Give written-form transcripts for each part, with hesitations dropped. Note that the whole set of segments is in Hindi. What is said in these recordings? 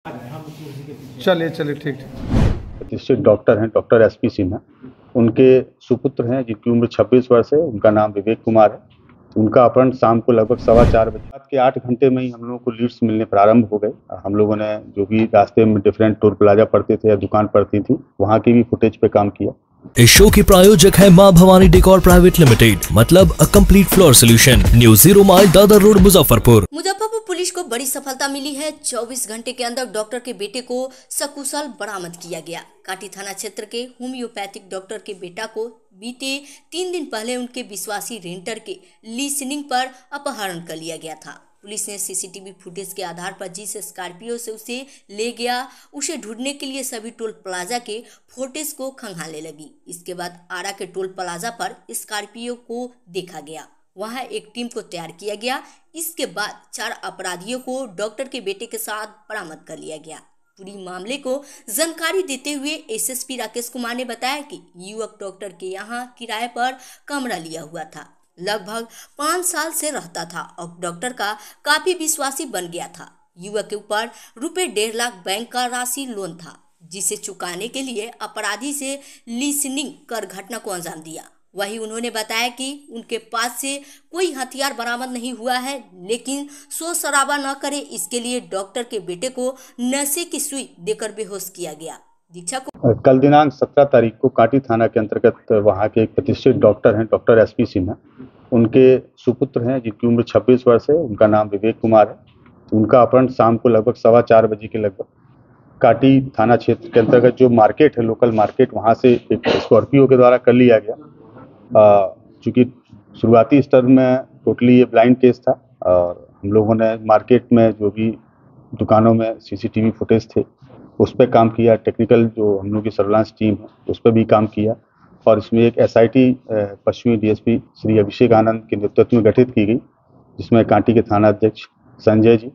चलिए चलिए ठीक ठीक। प्रतिष्ठित डॉक्टर हैं डॉक्टर एसपी सिन्हा। उनके सुपुत्र हैं जिनकी उम्र 26 वर्ष है। उनका नाम विवेक कुमार है। उनका अपहरण शाम को लगभग 4:15 बजे, रात के 8 घंटे में ही हम लोगों को लीड्स मिलने प्रारंभ हो गए। हम लोगों ने जो भी रास्ते में डिफरेंट टोल प्लाजा पड़ते थे या दुकान पड़ती थी, वहाँ की भी फुटेज पे काम किया। इस शो की प्रायोजक है मां भवानी डेकोर प्राइवेट लिमिटेड, मतलब a complete floor solution, new 0 mile Dadar road, Muzaffarpur. Muzaffarpur police को बड़ी सफलता मिली है। 24 घंटे के अंदर डॉक्टर के बेटे को सकुशल बरामद किया गया। काटी थाना क्षेत्र के होम्योपैथिक डॉक्टर के बेटा को बीते 3 दिन पहले उनके विश्वासी रेंटर के लीसनिंग पर अपहरण कर लिया गया था। पुलिस ने सीसीटीवी फुटेज के आधार पर जिस स्कॉर्पियो से उसे ले गया, उसे ढूंढने के लिए सभी टोल प्लाजा के फुटेज को खंगालने लगी। इसके बाद आरा के टोल प्लाजा पर स्कॉर्पियो को देखा गया, वहां एक टीम को तैयार किया गया। इसके बाद 4 अपराधियों को डॉक्टर के बेटे के साथ बरामद कर लिया गया। पूरी मामले को जानकारी देते हुए एसएसपी राकेश कुमार ने बताया कि युवक डॉक्टर के यहां किराए पर कमरा लिया हुआ था, लगभग 5 साल से रहता था और डॉक्टर का काफी विश्वासी बन गया था। युवक के ऊपर रुपए 1.5 लाख बैंक का राशि लोन था, जिसे चुकाने के लिए अपराधी से लीसनिंग कर घटना को अंजाम दिया। वहीं उन्होंने बताया कि उनके पास से कोई हथियार बरामद नहीं हुआ है, लेकिन शोर शराबा न करे इसके लिए डॉक्टर के बेटे को नशे की सुई देकर बेहोश किया गया। दीक्षा को कल दिनांक 17 तारीख को काटी थाना के अंतर्गत वहाँ के एक प्रतिष्ठित डॉक्टर हैं डॉक्टर एसपी सिन्हा। उनके सुपुत्र हैं जिनकी उम्र 26 वर्ष है। उनका नाम विवेक कुमार है। उनका अपहरण शाम को लगभग 4:15 बजे के लगभग काटी थाना क्षेत्र के अंतर्गत जो मार्केट है, लोकल मार्केट, वहाँ से एक स्कॉर्पियो के द्वारा कर लिया गया। चूँकि शुरुआती स्तर में टोटली ये ब्लाइंड केस था और हम लोगों ने मार्केट में जो भी दुकानों में सीसीटीवी फुटेज थे उस पर काम किया। टेक्निकल जो हम लोग की सर्विलांस टीम है उस पर भी काम किया और इसमें एक एसआईटी पश्चिमी डीएसपी श्री अभिषेक आनंद के नेतृत्व में गठित की गई, जिसमें कांटी के थाना अध्यक्ष संजय जी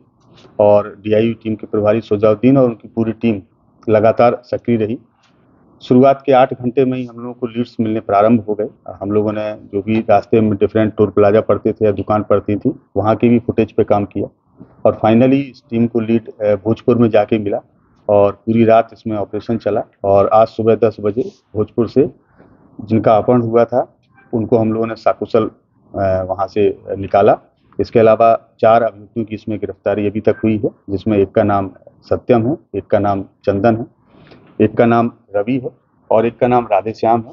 और डीआईयू टीम के प्रभारी सोजाउद्दीन और उनकी पूरी टीम लगातार सक्रिय रही। शुरुआत के 8 घंटे में ही हम लोगों को लीड्स मिलने प्रारंभ हो गए। हम लोगों ने जो भी रास्ते में डिफरेंट टोल प्लाजा पड़ते थे या दुकान पड़ती थी, वहाँ की भी फुटेज पे काम किया और फाइनली इस टीम को लीड भोजपुर में जाके मिला और पूरी रात इसमें ऑपरेशन चला और आज सुबह 10 बजे भोजपुर से जिनका अपहरण हुआ था उनको हम लोगों ने सकुशल वहाँ से निकाला। इसके अलावा 4 अभियुक्तों की इसमें गिरफ्तारी अभी तक हुई है, जिसमें एक का नाम सत्यम है, एक का नाम चंदन है, एक का नाम रवि है और एक का नाम राधेश्याम है।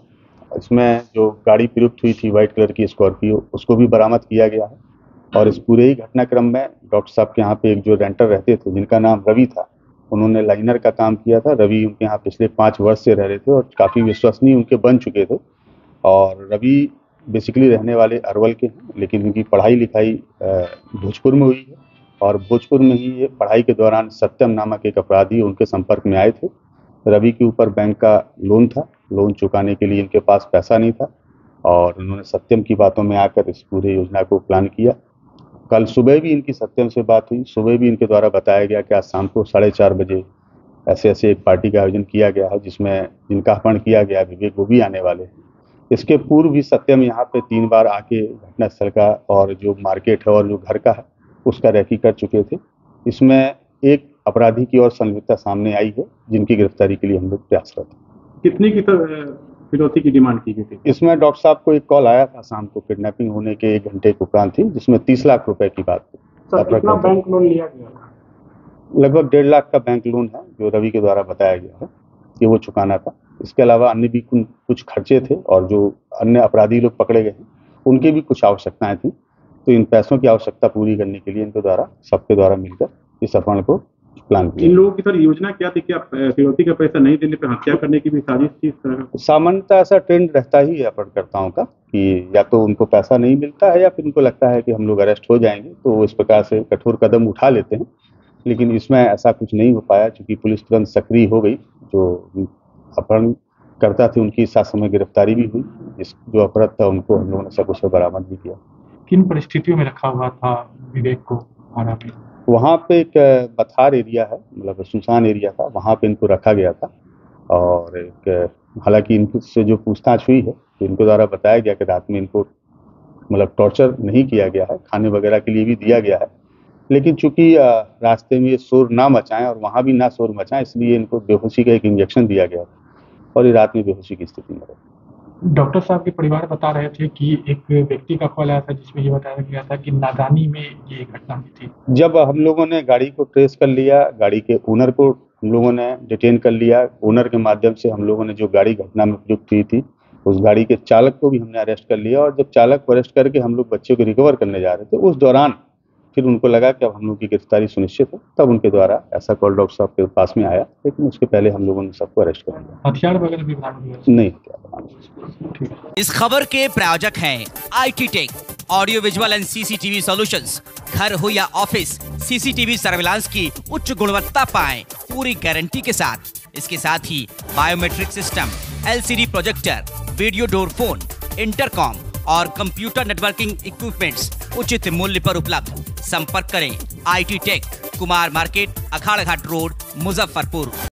इसमें जो गाड़ी प्रयुक्त हुई थी व्हाइट कलर की स्कॉर्पियो, उसको भी बरामद किया गया है। और इस पूरे ही घटनाक्रम में डॉक्टर साहब के यहाँ पे एक जो रेंटर रहते थे जिनका नाम रवि था, उन्होंने लाइनर का काम किया था। रवि उनके यहाँ पिछले 5 वर्ष से रह रहे थे और काफ़ी विश्वसनीय उनके बन चुके थे। और रवि बेसिकली रहने वाले अरवल के हैं, लेकिन उनकी पढ़ाई लिखाई भोजपुर में हुई है और भोजपुर में ही ये पढ़ाई के दौरान सत्यम नामक एक अपराधी उनके संपर्क में आए थे। रवि के ऊपर बैंक का लोन था, लोन चुकाने के लिए इनके पास पैसा नहीं था और उन्होंने सत्यम की बातों में आकर इस पूरे योजना को प्लान किया। कल सुबह भी इनकी सत्यम से बात हुई। सुबह भी इनके द्वारा बताया गया कि आज शाम को 4:30 बजे ऐसे एक पार्टी का आयोजन किया गया है, जिसमें जिनका अपहरण किया गया विवेक, वो भी आने वाले हैं। इसके पूर्व भी सत्यम यहाँ पे 3 बार आके घटनास्थल का और जो मार्केट है और जो घर का है उसका रेकी कर चुके थे। इसमें एक अपराधी की और संलिप्तता सामने आई है, जिनकी गिरफ्तारी के लिए हम लोग प्रयासरत हैं। कितनी की फिरौती की डिमांड की गई थी? इसमें डॉक्टर साहब को एक कॉल आया था शाम को, किडनैपिंग होने के 1 घंटे के उपरांत थी, जिसमें 30 लाख रुपए की बात थी। सर, कितना बैंक लोन लिया गया था? लगभग 1.5 लाख का बैंक लोन है जो रवि के द्वारा बताया गया है कि वो चुकाना था। इसके अलावा अन्य भी कुछ खर्चे थे और जो अन्य अपराधी लोग पकड़े गए उनकी भी कुछ आवश्यकताएं थी। तो इन पैसों की आवश्यकता पूरी करने के लिए इनके द्वारा सबके द्वारा मिलकर इस अपहरण को प्लान किया। इन लोगों की सर योजना क्या थी कि फिरौती का पैसा नहीं देने पर हत्या करने की भी साजिश थी? सामान्यतः ऐसा ट्रेंड रहता ही है अपहरणकर्ताओं का कि या तो उनको पैसा नहीं मिलता है या फिर उनको लगता है कि हम लोग अरेस्ट हो जाएंगे, तो वो इस प्रकार से कठोर कदम उठा लेते हैं। लेकिन इसमें ऐसा कुछ नहीं हो पाया, क्योंकि पुलिस तुरंत सक्रिय हो गई। जो अपहरणकर्ता थे उनकी साथ समय गिरफ्तारी भी हुई। जो अपराध था उनको हम लोगों ने सकुशल बरामद भी किया। किन परिस्थितियों में रखा हुआ था विवेक को? वहाँ पे एक बथार एरिया है, मतलब सुनसान एरिया था, वहाँ पे इनको रखा गया था। और एक हालांकि इनसे जो पूछताछ हुई है तो इनके द्वारा बताया गया कि रात में इनको मतलब टॉर्चर नहीं किया गया है, खाने वगैरह के लिए भी दिया गया है, लेकिन चूंकि रास्ते में शोर ना मचाएं और वहाँ भी ना शोर मचाएं, इसलिए इनको बेहोशी का एक इंजेक्शन दिया गया और ये रात में बेहोशी की स्थिति में रहे। डॉक्टर साहब के परिवार बता रहे थे कि एक व्यक्ति का कॉल आया था जिसमें ये बताया गया था कि नादानी में ये घटना हुई थी। जब हम लोगों ने गाड़ी को ट्रेस कर लिया, गाड़ी के ओनर को हम लोगों ने डिटेन कर लिया, ओनर के माध्यम से हम लोगों ने जो गाड़ी घटना में प्रयुक्त हुई थी उस गाड़ी के चालक को भी हमने अरेस्ट कर लिया। और जब चालक को अरेस्ट करके हम लोग बच्चे को रिकवर करने जा रहे थे, उस दौरान फिर उनको लगा कि अब हम लोग की गिरफ्तारी सुनिश्चित है, तब उनके द्वारा ऐसा कॉल डॉक्टर साहब के पास में आया, लेकिन उसके पहले हम लोगों ने सबको अरेस्ट कर लिया। हथियार वगैरह भी बरामद हुए? नहीं। इस खबर के प्रायोजक हैं IT tech, audio visual and CCTV solutions. घर हो या ऑफिस, CCTV सर्विलांस की उच्च गुणवत्ता पाएं पूरी गारंटी के साथ। इसके साथ ही biometric system, LCD projector, video door phone, intercom और कंप्यूटर नेटवर्किंग इक्विपमेंट्स उचित मूल्य पर उपलब्ध। संपर्क करें IT tech, Kumar market, Akhara Ghat road, Muzaffarpur.